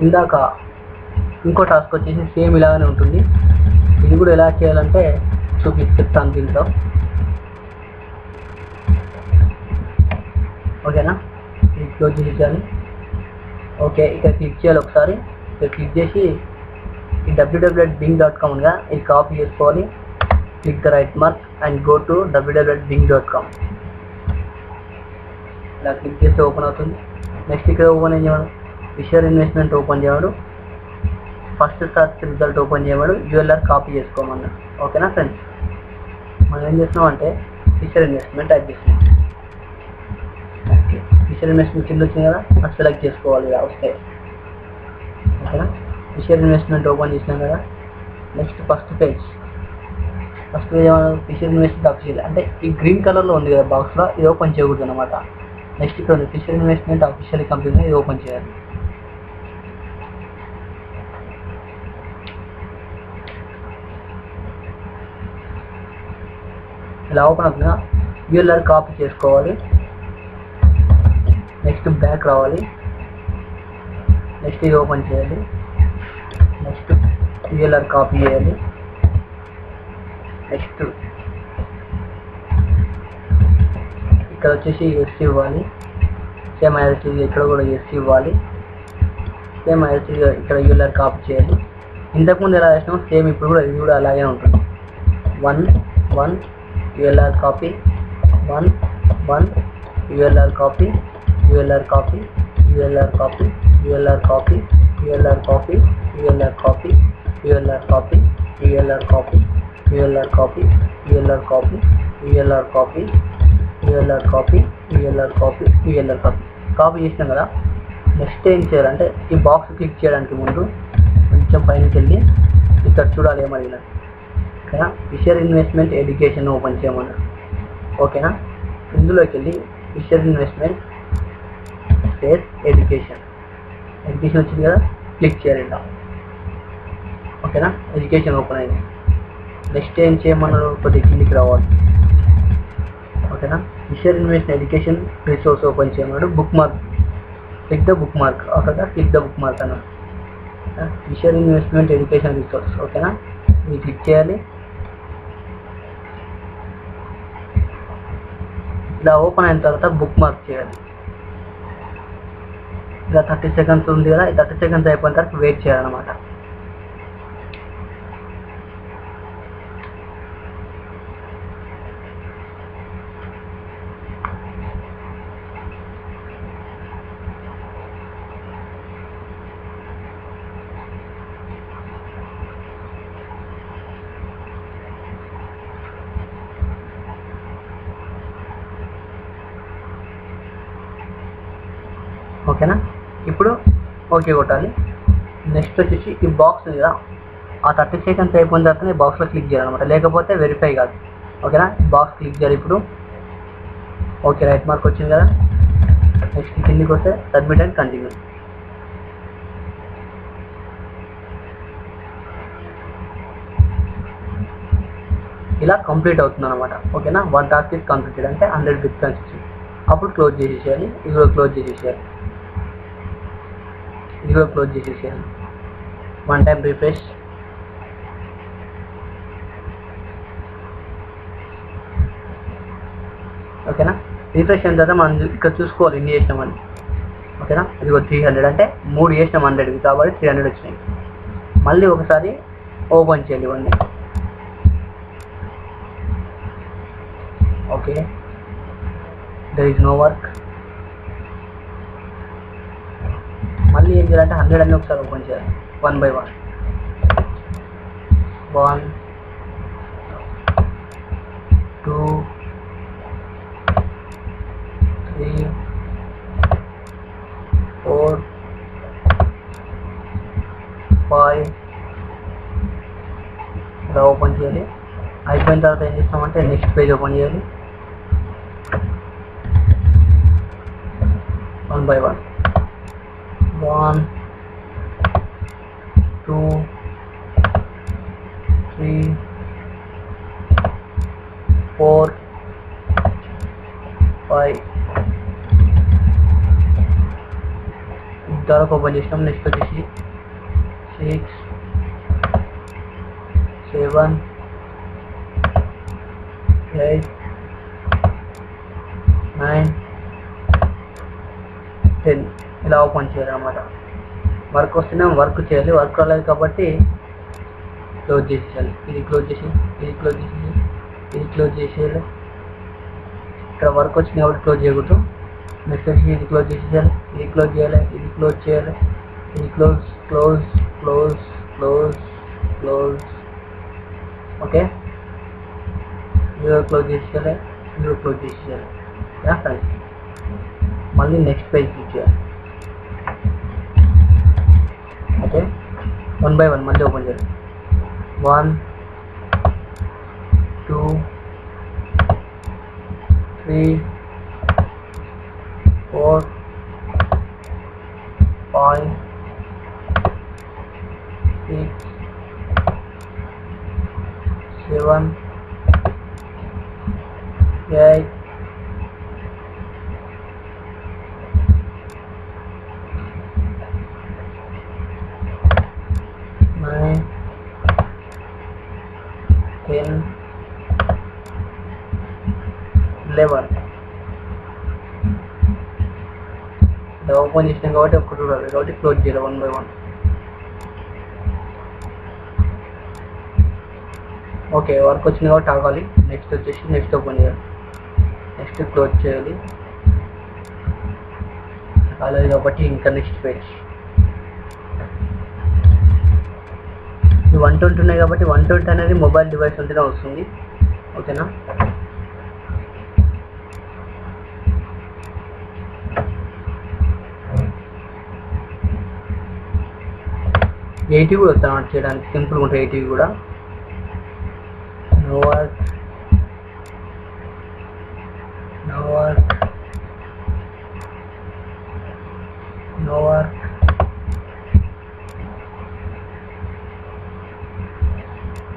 ఇందాక ఇంకో టాస్క్ వచ్చేసి సేమ్ ఇలాగనే ఉంటుంది. ఇది కూడా ఎలా చేయాలంటే చెప్తాను దీంట్లో. ఓకేనా, ఇది క్లోజ్ చేసేయాలి. ఓకే, ఇక్కడ క్లిక్ చేయాలి. ఒకసారి ఇక్కడ క్లిక్ చేసి ఈ www.bing.com ఉందిగా, ఇది కాపీ చేసుకోవాలి. Click the right mark and go to www.bing.com. ఇలా క్లిక్ చేస్తే ఓపెన్ అవుతుంది. నెక్స్ట్ ఇక్కడ ఓపెన్ ఏం చేయవాడు, ఫిషర్ ఇన్వెస్ట్మెంట్ ఓపెన్ చేయవాడు. ఫస్ట్ సర్చ్ రిజల్ట్ ఓపెన్ చేయవాడు. ULR కాపీ చేసుకోమన్నాడు. ఓకేనా ఫ్రెండ్స్, మనం ఏం చేస్తున్నామంటే ఫిషర్ ఇన్వెస్ట్మెంట్ టైప్ చేస్తున్నాం. ఓకే, ఫిషర్ ఇన్వెస్ట్మెంట్ కింద వచ్చింది కదా, అది సెలెక్ట్ చేసుకోవాలి ఇలా వస్తే. ఓకేనా, ఫిషర్ ఇన్వెస్ట్మెంట్ ఓపెన్ చేసినాం కదా. నెక్స్ట్ ఫస్ట్ పేజ్ ఏమన్నా ఫిషర్ ఇన్వెస్ట్మెంట్ అఫీషియల్ అంటే ఈ గ్రీన్ కలర్లో ఉంది కదా బాక్స్లో, ఇది ఓపెన్ చేయకూడదు అనమాట. నెక్స్ట్ ఇక్కడ ఉంది ఫిషర్ ఇన్వెస్ట్మెంట్ అఫీషియల్ కంపెనీ, ఇది ఓపెన్ చేయాలి. ఇలా ఓపెన్ అవుతుందా, ULR కాపీ చేసుకోవాలి. నెక్స్ట్ బ్యాక్ రావాలి. నెక్స్ట్ ఇది ఓపెన్ చేయాలి. నెక్స్ట్ ULR కాపీ చేయాలి. నెక్స్ట్ ఇక్కడ వచ్చేసి ఎస్ ఇవ్వాలి. సేమ్ యాజ్ ఇక్కడ కూడా ఎస్ ఇవ్వాలి. సేమ్ యాజ్ ఇక్కడ ULR కాపీ చేయాలి. ఇంతకుముందు ఎలా చేసినాం సేమ్ ఇప్పుడు కూడా ఇది కూడా అలాగే ఉంటుంది. 1 ULR copy, 1 ULR copy, ULR copy, ULR copy, ULR copy, ULR copy, ULR copy, ULR copy, ULR copy, ULR copy, ULR copy, ULR copy, ULR copy, ULR copy, ULR copy copy చేసినాం కదా. Next ఏం చేయాలంటే ఈ box click చేయడానికి ముందు కొంచెం పైనకి వెళ్ళి ఇక్కడ చూడాలి ఏమడిగినా. ఓకేనా, ఫిషర్ ఇన్వెస్ట్మెంట్ ఎడ్యుకేషన్ ఓపెన్ చేయమన్నారు. ఓకేనా, ఇందులోకి వెళ్ళి ఫిషర్ ఇన్వెస్ట్మెంట్ స్పేస్ ఎడ్యుకేషన్ వచ్చింది కదా, క్లిక్ చేయాలి. ఓకేనా, ఎడ్యుకేషన్ ఓపెన్ అయింది. నెక్స్ట్ ఏం చేయమన్నారు, కొద్దిగా కిందికి రావాలి. ఓకేనా, Fisher investment education resource open చేయమన్నాడు. Bookmark, click the bookmark. ఓకేనా, క్లిక్ ద బుక్ మార్క్ అన్నాడు. Fisher investment education resource. ఓకేనా, ఇది క్లిక్ చేయాలి. ఇలా ఓపెన్ అయిన తర్వాత బుక్ మార్క్ చేయాలి. ఇలా 30 సెకండ్స్ ఉంది కదా, ఈ 30 సెకండ్స్ అయిపోయిన తర్వాత వెయిట్ చేయాలన్నమాట. ఓకేనా, ఇప్పుడు ఓకే కొట్టాలి. నెక్స్ట్ వచ్చేసి ఈ బాక్స్ ఉంది కదా, ఆ 30 సెకండ్స్ అయిపోయిన తర్వాత ఈ బాక్స్లో క్లిక్ చేయాలన్నమాట, లేకపోతే వెరిఫై కాదు. ఓకేనా, బాక్స్ క్లిక్ చేయాలి ఇప్పుడు. ఓకే, రైట్ మార్క్ వచ్చింది కదా. నెక్స్ట్ కిందికి వస్తే సబ్మిట్ అండ్ కంటిన్యూ. ఇలా కంప్లీట్ అవుతుంది అనమాట. ఓకేనా, 1 టాస్క్ ఇస్ కంప్లీటెడ్ అంటే 100 బిట్కాయిన్స్ వచ్చింది. అప్పుడు క్లోజ్ చేసేసేయాలి. ఇది కూడా క్లోజ్ చేసేసేయాలి. ఇది కూడా క్లోజ్ చేసేసేయాలి. 1 time refresh. ఓకేనా, రిఫ్రెష్ అయిన తర్వాత మనం ఇక్కడ చూసుకోవాలి ఎన్ని చేసినామని. ఓకేనా, ఇది 300 అంటే 3 చేసినాం 100 కాబట్టి 300 వచ్చినాయి. మళ్ళీ ఒకసారి ఓపెన్ చేయాలి ఇవన్నీ. Okay, there is no work. మళ్ళీ ఏం చేయాలంటే 100 అన్నీ ఒకసారి ఓపెన్ చేయాలి 1 by 1. 1 2 3 4 5 ఇలా ఓపెన్ చేయాలి. అయిపోయిన తర్వాత ఏం చేస్తామంటే నెక్స్ట్ పేజ్ ఓపెన్ చేయాలి. 1 by 1. 1 2 3 4 5 ఇంతవరకు ఓపెన్ చేసినాం. నెక్స్ట్ వచ్చేసి 6 7 8 9 10 ఇలా ఓపెన్ చేయాలన్నమాట. వర్క్ వస్తేనే వర్క్ చేయాలి. వర్క్ రాలేదు కాబట్టి క్లోజ్ చేసేయాలి. ఇది క్లోజ్ చేసేయాలి. ఇక్కడ వర్క్ వచ్చింది కాబట్టి క్లోజ్ చేయకూడదు. నెక్స్ట్ వచ్చి ఇది క్లోజ్ చేసేయాలి. ఇది క్లోజ్ చేయాలి. ఇది క్లోజ్. ఓకే, ఇది క్లోజ్ చేసేయాలి. ఫ్రెండ్స్ మళ్ళీ నెక్స్ట్ పేజ్ క్లిక్ చేయాలి. ఓకే, 1 by 1 మళ్ళీ ఓపెన్ చేయాలి. 1 2 3 4 5 6 7 8 9 10 11 ఓపెన్ చేసినాం కాబట్టి ఒకటి రాలేదు కాబట్టి క్లోజ్ చేయాలి 1 by 1. ఓకే, వర్క్ వచ్చింది కాబట్టి ఆగాలి. నెక్స్ట్ వచ్చేసి నెక్స్ట్ ఓపెన్ చేయాలి. నెక్స్ట్ క్లోజ్ చేయాలి. కాలేదు కాబట్టి ఇంకా నెక్స్ట్ పేజ్. ఈ 120 ఉన్నాయి కాబట్టి 120 అనేది మొబైల్ డివైస్ ఉంటేనే వస్తుంది. ఓకేనా, ఎయిటీ కూడా వస్తాను చేయడానికి సింపుల్గా ఉంటుంది. 80 కూడా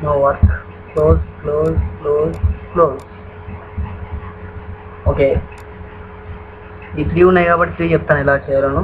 no work close. ఓకే, ఈ 3 ఉన్నాయి కాబట్టి 3 చెప్తాను ఎలా చేయాలను.